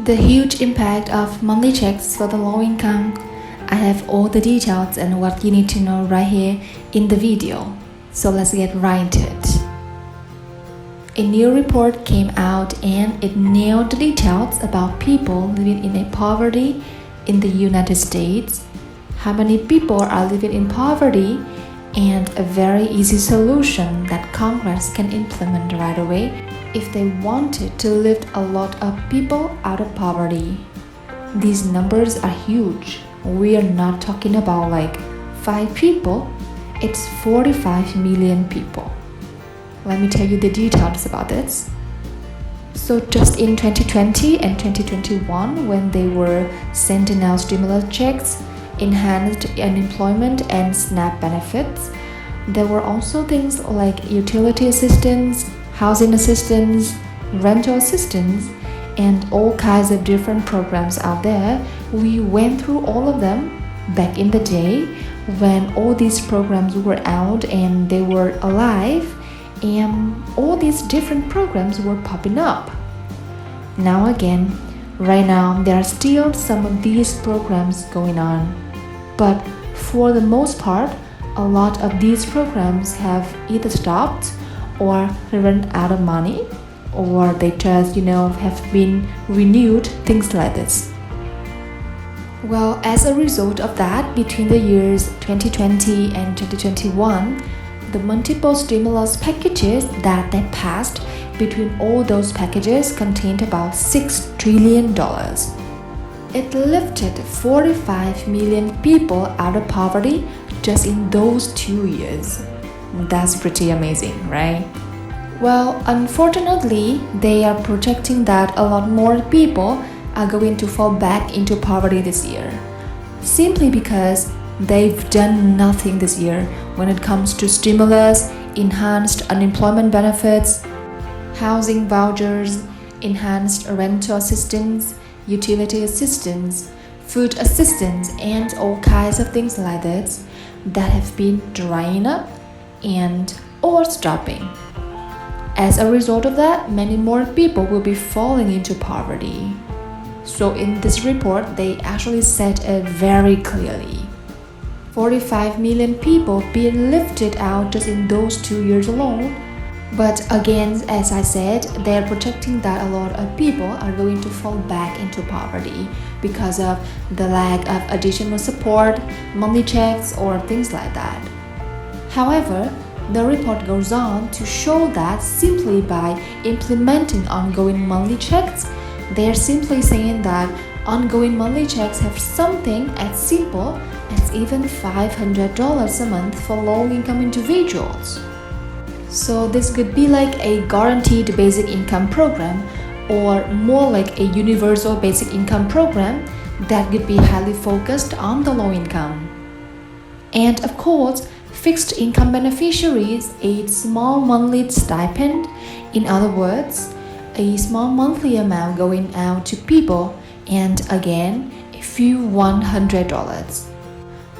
The huge impact of monthly checks for the low income. I have all the details and what you need to know right here in the video. So let's get right into it. A new report came out and it nailed the details about people living in poverty in the United States, how many people are living in poverty, and a very easy solution that Congress can implement right away if they wanted to lift a lot of people out of poverty. These numbers are huge. We are not talking about like 5 people, it's 45 million people. Let me tell you the details about this. So just in 2020 and 2021, when they were sending out stimulus checks, enhanced unemployment and SNAP benefits, there were also things like utility assistance, housing assistance, rental assistance, and all kinds of different programs out there. We went through all of them back in the day when all these programs were out and they were alive, and all these different programs were popping up. Now again, right now there are still some of these programs going on, but for the most part, a lot of these programs have either stopped or run out of money, or they just have been renewed, things like this. Well, as a result of that, between the years 2020 and 2021, the multiple stimulus packages that they passed, between all those packages contained about $6 trillion. It lifted 45 million people out of poverty just in those 2 years. That's pretty amazing, right? Well, unfortunately, they are projecting that a lot more people are going to fall back into poverty this year, simply because they've done nothing this year when it comes to stimulus, enhanced unemployment benefits, housing vouchers, enhanced rental assistance, utility assistance, food assistance, and all kinds of things like this that have been drying up and or stopping. As a result of that, many more people will be falling into poverty. So in this report, they actually said it very clearly. 45 million people being lifted out just in those 2 years alone. But again, as I said, they're projecting that a lot of people are going to fall back into poverty because of the lack of additional support, monthly checks, or things like that. However, the report goes on to show that simply by implementing ongoing monthly checks, they're simply saying that ongoing monthly checks have something as simple as even $500 a month for low-income individuals. So this could be like a guaranteed basic income program, or more like a universal basic income program that could be highly focused on the low income. And of course, fixed income beneficiaries a small monthly stipend, in other words, a small monthly amount going out to people, and again, a few $100.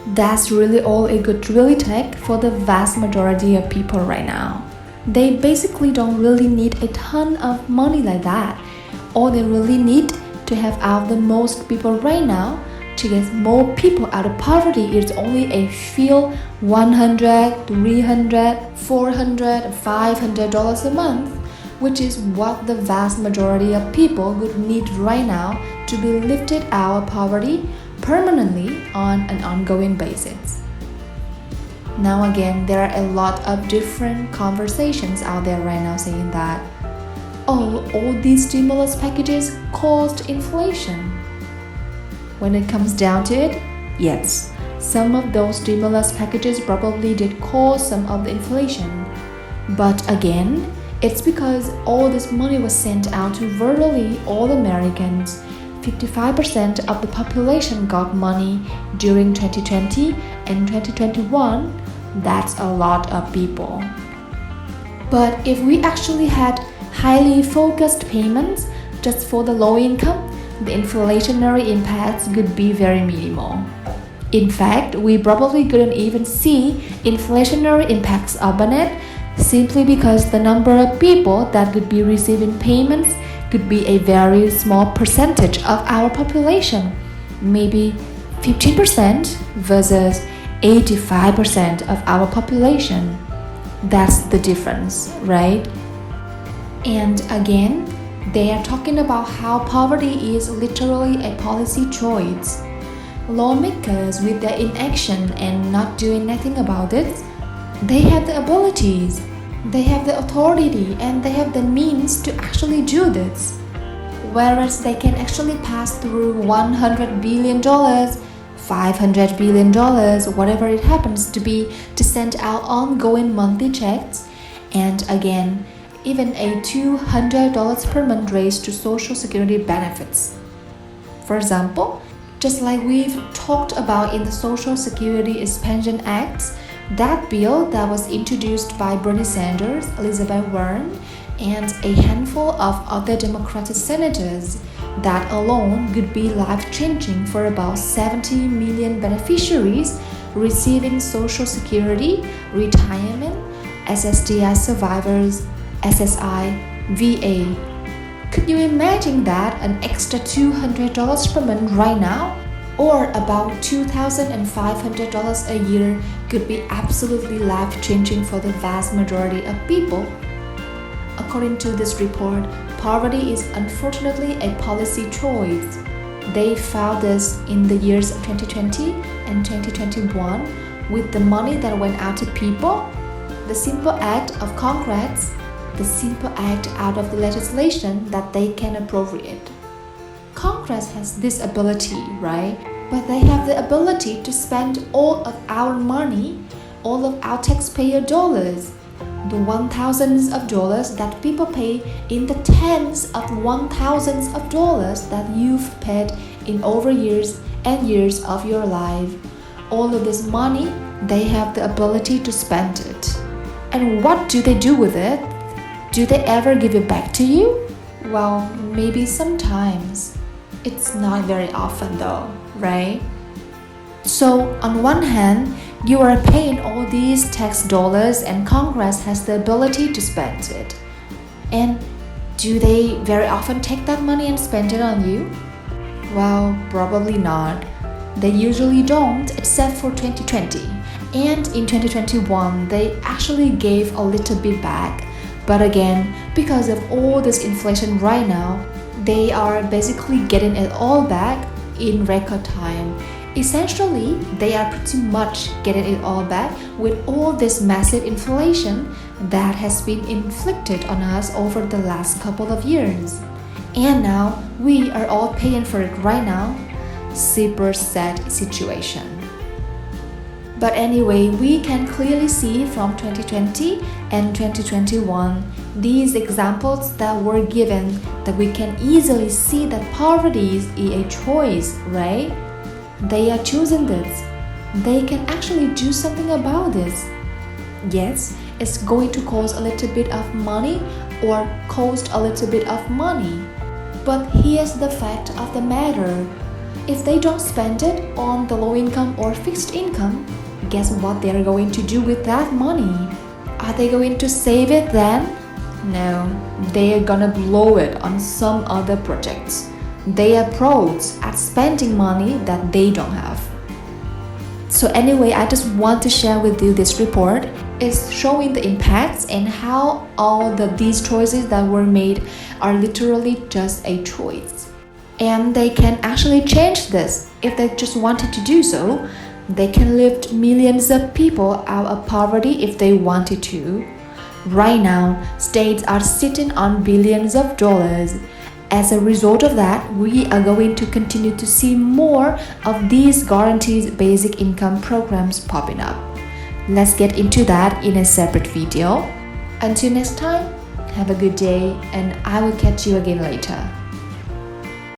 That's really all it could really take for the vast majority of people right now. They basically don't really need a ton of money like that. All they really need to have out the most people right now to get more people out of poverty is only a few $100, $300, $400, $500 a month, which is what the vast majority of people would need right now to be lifted out of poverty permanently on an ongoing basis. Now again, there are a lot of different conversations out there right now saying that, all these stimulus packages caused inflation. When it comes down to it, yes, some of those stimulus packages probably did cause some of the inflation. But again, it's because all this money was sent out to virtually all Americans. 55% of the population got money during 2020 and 2021. That's a lot of people. But if we actually had highly focused payments just for the low income, the inflationary impacts could be very minimal. In fact, we probably couldn't even see inflationary impacts on it simply because the number of people that would be receiving payments could be a very small percentage of our population, maybe 15% versus 85% of our population. That's the difference, right? And again, they are talking about how poverty is literally a policy choice. Lawmakers, with their inaction and not doing nothing about it, they have the abilities, they have the authority, and they have the means to actually do this. Whereas they can actually pass through $100 billion, $500 billion, whatever it happens to be, to send out ongoing monthly checks, and again, even a $200 per month raise to Social Security benefits. For example, just like we've talked about in the Social Security Expansion Act, that bill that was introduced by Bernie Sanders, Elizabeth Warren, and a handful of other Democratic senators, that alone could be life-changing for about 70 million beneficiaries receiving Social Security, retirement, SSDI survivors, SSI, VA. Could you imagine that an extra $200 per month right now, or about $2,500 a year, could be absolutely life-changing for the vast majority of people? According to this report, poverty is unfortunately a policy choice. They found this in the years 2020 and 2021 with the money that went out to people, the simple act of Congress, the simple act out of the legislation that they can appropriate. Congress has this ability, right? But they have the ability to spend all of our money, all of our taxpayer dollars, the $1,000s of dollars that people pay in the tens of $1,000s of dollars that you've paid in over years and years of your life. All of this money, they have the ability to spend it. And what do they do with it? Do they ever give it back to you? Well, maybe sometimes. It's not very often though, right? So on one hand, you are paying all these tax dollars and Congress has the ability to spend it. And do they very often take that money and spend it on you? Well, probably not. They usually don't, except for 2020. And in 2021, they actually gave a little bit back. But again, because of all this inflation right now, they are basically getting it all back in record time. Essentially, they are pretty much getting it all back with all this massive inflation that has been inflicted on us over the last couple of years. And now, we are all paying for it right now. Super sad situation. But anyway, we can clearly see from 2020 and 2021 these examples that were given that we can easily see that poverty is a choice, right? They are choosing this. They can actually do something about this. Yes, it's going to cost a little bit of money or cost a little bit of money. But here's the fact of the matter. If they don't spend it on the low income or fixed income, guess what they're going to do with that money? Are they going to save it then? No, they're gonna blow it on some other projects. They are pros at spending money that they don't have. So anyway, I just want to share with you this report. It's showing the impacts and how all these choices that were made are literally just a choice. And they can actually change this if they just wanted to do so. They can lift millions of people out of poverty if they wanted to. Right now, states are sitting on billions of dollars. As a result of that, we are going to continue to see more of these guaranteed basic income programs popping up. Let's get into that in a separate video. Until next time, have a good day and I will catch you again later.